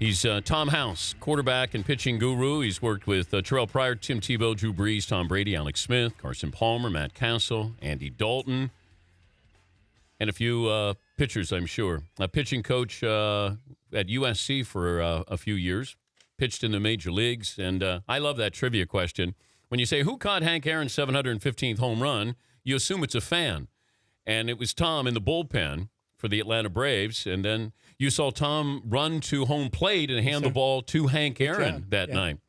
He's Tom House, quarterback and pitching guru. He's worked with Terrell Pryor, Tim Tebow, Drew Brees, Tom Brady, Alex Smith, Carson Palmer, Matt Castle, Andy Dalton, and a few pitchers, I'm sure. A pitching coach at USC for a few years, pitched in the major leagues. And I love that trivia question. When you say, who caught Hank Aaron's 715th home run, you assume it's a fan. And it was Tom in the bullpen for the Atlanta Braves, and then you saw Tom run to home plate and hand the ball to Hank Aaron that night.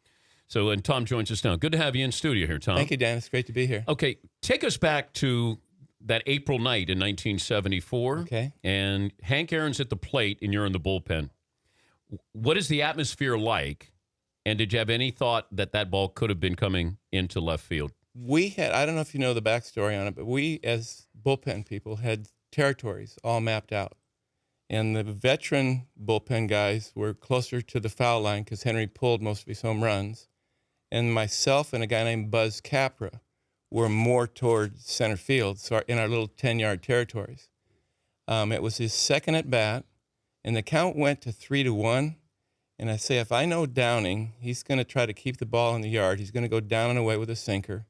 So, and Tom joins us now. Good to have you in studio here, Tom. Thank you, Dan. It's great to be here. Okay, take us back to that April night in 1974. Okay. And Hank Aaron's at the plate, and you're in the bullpen. What is the atmosphere like, and did you have any thought that that ball could have been coming into left field? We had, I don't know if you know the backstory on it, but we, as bullpen people, had territories all mapped out. And the veteran bullpen guys were closer to the foul line because Henry pulled most of his home runs. And myself and a guy named Buzz Capra were more toward center field, so in our little 10-yard territories. It was his second at bat, and the count went to 3-1. And I say, if I know Downing, he's going to try to keep the ball in the yard. He's going to go down and away with a sinker.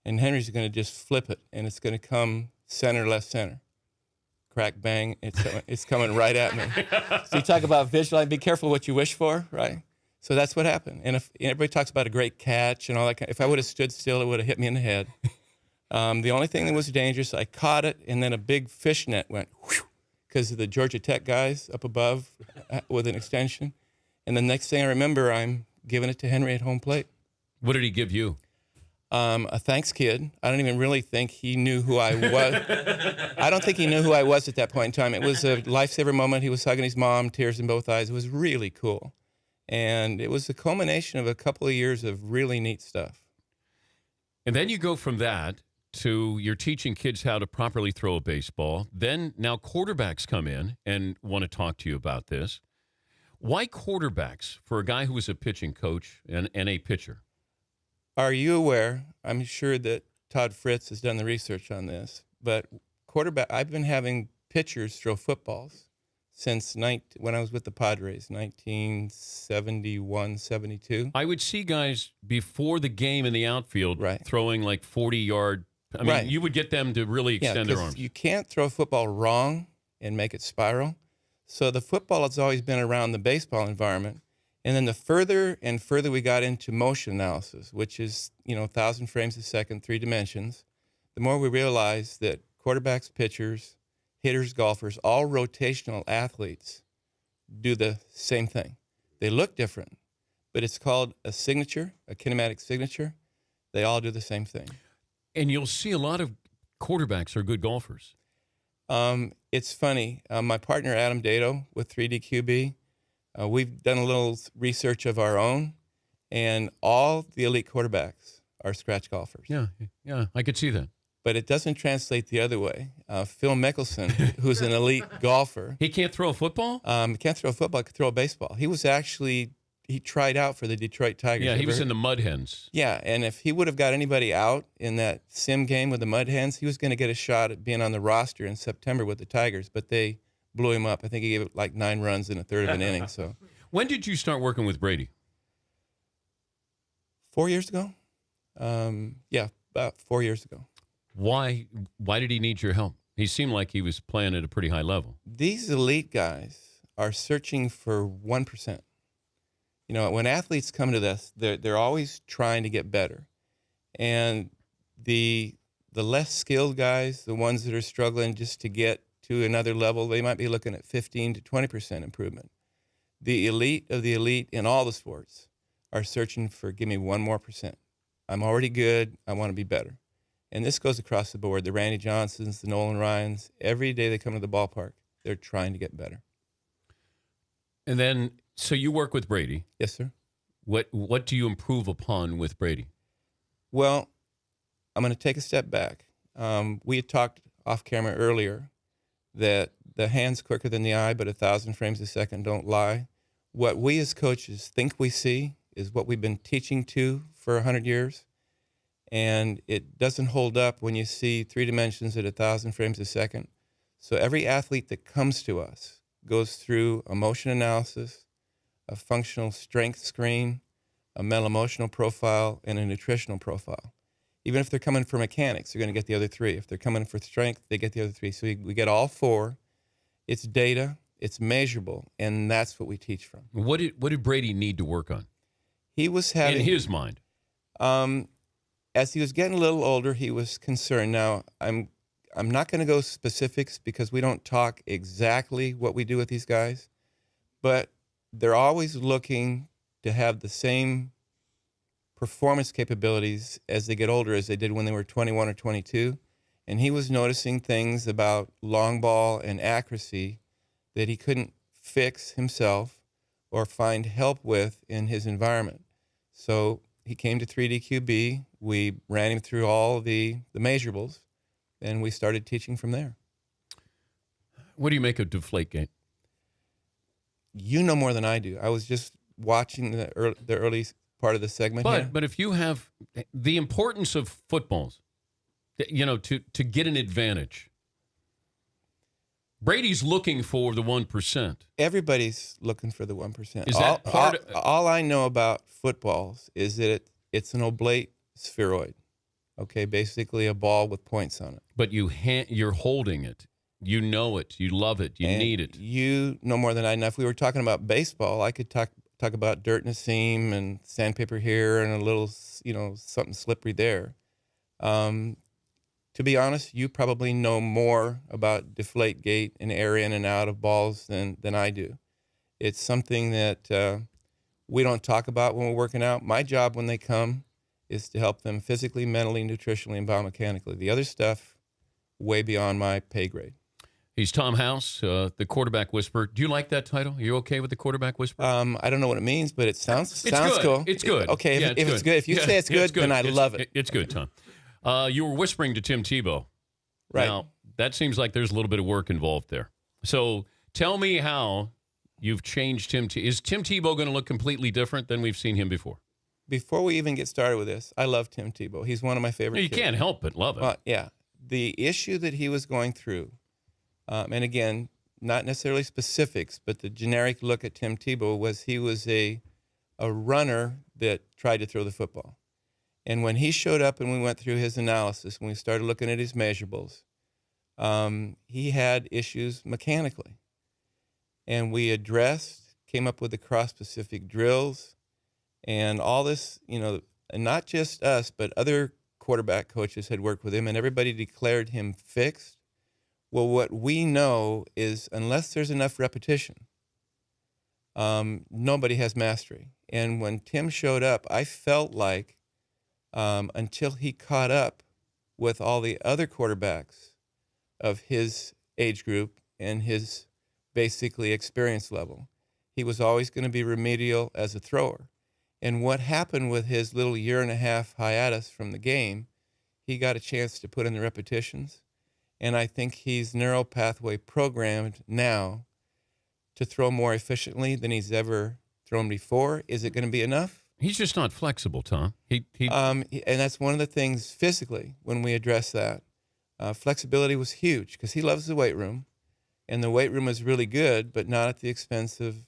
And Henry's going to just flip it, and it's going to come center, left center. Crack, bang, it's coming right at me. So you talk about visualizing, be careful what you wish for, right? So that's what happened. And if everybody talks about a great catch and all that, if I would have stood still, it would have hit me in the head. The only thing that was dangerous, I caught it, and then a big fish net went because of the Georgia Tech guys up above with an extension. And the next thing I remember, I'm giving it to Henry at home plate. What did he give you? A thanks kid. I don't even really think he knew who I was. I don't think he knew who I was at that point in time. It was a lifesaver moment. He was hugging his mom, tears in both eyes. It was really cool. And it was the culmination of a couple of years of really neat stuff. And then you go from that to you're teaching kids how to properly throw a baseball. Then now quarterbacks come in and want to talk to you about this. Why quarterbacks for a guy who was a pitching coach and a pitcher? Are you aware, I'm sure that Todd Fritz has done the research on this, but I've been having pitchers throw footballs since when I was with the Padres, 1971, 72. I would see guys before the game in the outfield throwing like 40-yard. I mean, you would get them to really extend their arms. You can't throw a football wrong and make it spiral. So the football has always been around the baseball environment. And then the further and further we got into motion analysis, which is, 1,000 frames a second, 3 dimensions, the more we realized that quarterbacks, pitchers, hitters, golfers, all rotational athletes do the same thing. They look different, but it's called a signature, a kinematic signature. They all do the same thing. And you'll see a lot of quarterbacks are good golfers. It's funny. My partner, Adam Dato, with 3DQB, we've done a little research of our own, and all the elite quarterbacks are scratch golfers. Yeah, I could see that. But it doesn't translate the other way. Phil Mickelson, who's an elite golfer. He can't throw a football? He can't throw a football, he can throw a baseball. He tried out for the Detroit Tigers. Yeah, he was in the Mud Hens. Yeah, and if he would have got anybody out in that sim game with the Mud Hens, he was going to get a shot at being on the roster in September with the Tigers, but they blew him up. I think he gave it like 9 runs in a third of an inning. So, when did you start working with Brady? 4 years ago. About 4 years ago. Why did he need your help? He seemed like he was playing at a pretty high level. These elite guys are searching for 1%. When athletes come to this, they're always trying to get better, and the less skilled guys, the ones that are struggling just to get to another level, they might be looking at 15 to 20% improvement. The elite of the elite in all the sports are searching for, give me 1 more percent. I'm already good. I want to be better. And this goes across the board. The Randy Johnsons, the Nolan Ryans, every day they come to the ballpark, they're trying to get better. And then, so you work with Brady. Yes, sir. What do you improve upon with Brady? Well, I'm going to take a step back. We had talked off camera earlier that the hand's quicker than the eye, but 1,000 frames a second don't lie. What we as coaches think we see is what we've been teaching to for 100 years, and it doesn't hold up when you see 3 dimensions at 1,000 frames a second. So every athlete that comes to us goes through a motion analysis, a functional strength screen, a mental emotional profile, and a nutritional profile. Even if they're coming for mechanics, they're going to get the other three. If they're coming for strength, they get the other three. So we get all four. It's data, it's measurable, and that's what we teach from. What did Brady need to work on? He was having, in his mind, as he was getting a little older, he was concerned. Now, I'm not going to go specifics because we don't talk exactly what we do with these guys, but they're always looking to have the same performance capabilities as they get older as they did when they were 21 or 22. And he was noticing things about long ball and accuracy that he couldn't fix himself or find help with in his environment. So he came to 3DQB. We ran him through all the measurables, and we started teaching from there. What do you make of Deflategate? You know more than I do. I was just watching the early part of the segment here. But if you have the importance of footballs, to get an advantage, Brady's looking for the 1%. Everybody's looking for the 1%. Is that all I know about footballs is that it's an oblate spheroid. Okay, basically a ball with points on it. But you're holding it. You know it. You love it. You need it. You know more than I know. If we were talking about baseball, I could talk about dirt in a seam and sandpaper here and a little, something slippery there. To be honest, you probably know more about Deflategate and air in and out of balls than I do. It's something that we don't talk about when we're working out. My job when they come is to help them physically, mentally, nutritionally, and biomechanically. The other stuff, way beyond my pay grade. He's Tom House, the quarterback whisperer. Do you like that title? Are you okay with the quarterback whisperer? I don't know what it means, but it sounds good. Cool. It's good. Okay, yeah, if it's good. If you say it's good, then I love it. It's good, Tom. You were whispering to Tim Tebow. Right. Now, that seems like there's a little bit of work involved there. So tell me how you've changed Tim. Is Tim Tebow going to look completely different than we've seen him before? Before we even get started with this, I love Tim Tebow. He's one of my favorite kids. You can't help but love him. Yeah. The issue that he was going through, and again, not necessarily specifics, but the generic look at Tim Tebow was he was a runner that tried to throw the football. And when he showed up and we went through his analysis, when we started looking at his measurables, he had issues mechanically. And we came up with the cross-specific drills and all this, and not just us, but other quarterback coaches had worked with him, and everybody declared him fixed. Well, what we know is unless there's enough repetition, nobody has mastery. And when Tim showed up, I felt like until he caught up with all the other quarterbacks of his age group and his basically experience level, he was always going to be remedial as a thrower. And what happened with his little year-and-a-half hiatus from the game, he got a chance to put in the repetitions. And I think he's neural pathway programmed now to throw more efficiently than he's ever thrown before. Is it going to be enough? He's just not flexible, Tom. And that's one of the things physically when we address that. Flexibility was huge because he loves the weight room. And the weight room is really good, but not at the expense of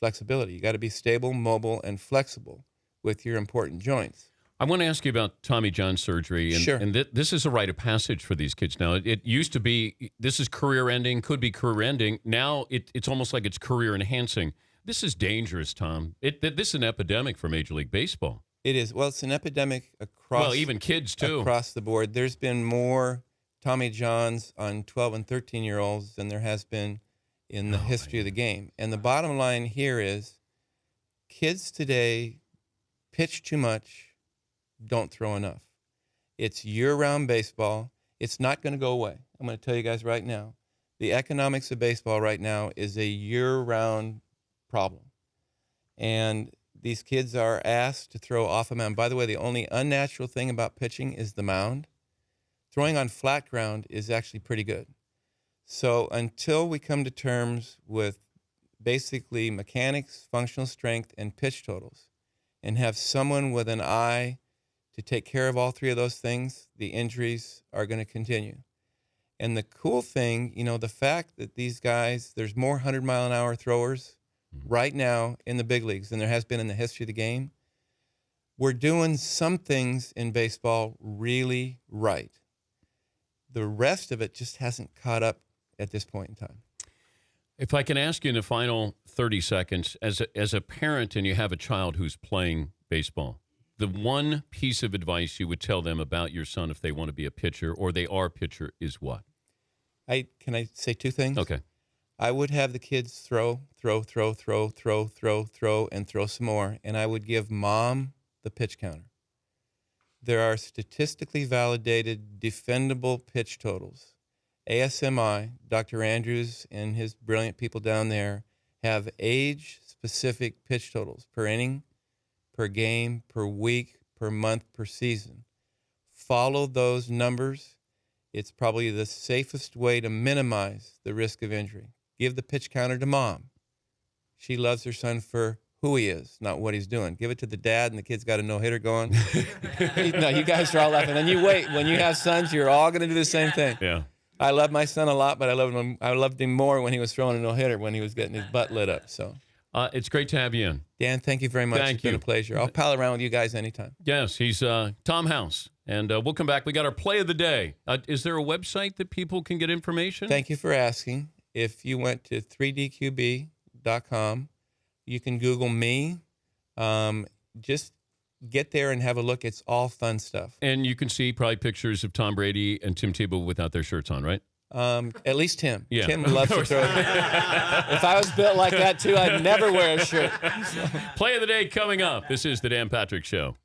flexibility. You got to be stable, mobile, and flexible with your important joints. I want to ask you about Tommy John surgery. And, sure. And this is a rite of passage for these kids now. It used to be, this is career ending, could be career ending. Now it's almost like it's career enhancing. This is dangerous, Tom. This is an epidemic for Major League Baseball. It is. Well, it's an epidemic across. Well, even kids too. Across the board. There's been more Tommy Johns on 12 and 13-year-olds than there has been in the history of the game. And the bottom line here is kids today pitch too much, don't throw enough. It's year-round baseball. It's not going to go away. I'm going to tell you guys right now. The economics of baseball right now is a year-round problem. And these kids are asked to throw off a mound. By the way, the only unnatural thing about pitching is the mound. Throwing on flat ground is actually pretty good. So until we come to terms with basically mechanics, functional strength, and pitch totals, and have someone with an eye to take care of all three of those things, the injuries are going to continue. And the cool thing, the fact that these guys, there's more 100-mile-an-hour throwers right now in the big leagues than there has been in the history of the game. We're doing some things in baseball really right. The rest of it just hasn't caught up at this point in time. If I can ask you in the final 30 seconds, as a parent and you have a child who's playing baseball, the one piece of advice you would tell them about your son if they want to be a pitcher or they are a pitcher is what? Can I say two things? Okay. I would have the kids throw, and throw some more, and I would give mom the pitch counter. There are statistically validated, defendable pitch totals. ASMI, Dr. Andrews and his brilliant people down there have age-specific pitch totals per inning, per game, per week, per month, per season. Follow those numbers. It's probably the safest way to minimize the risk of injury. Give the pitch counter to mom. She loves her son for who he is, not what he's doing. Give it to the dad, and the kid's got a no-hitter going. No, you guys are all laughing. And you wait. When you have sons, you're all going to do the same thing. Yeah. I love my son a lot, but I loved him more when he was throwing a no-hitter, when he was getting his butt lit up. So, it's great to have you in. Dan, thank you very much. It's been a pleasure. I'll pal around with you guys anytime. Yes, he's Tom House. And we'll come back. We got our play of the day. Is there a website that people can get information? Thank you for asking. If you went to 3dqb.com, you can Google me. Just get there and have a look. It's all fun stuff. And you can see probably pictures of Tom Brady and Tim Tebow without their shirts on, right? At least Tim. Yeah. Tim loves to throw. If I was built like that, too, I'd never wear a shirt. Play of the day coming up. This is the Dan Patrick Show.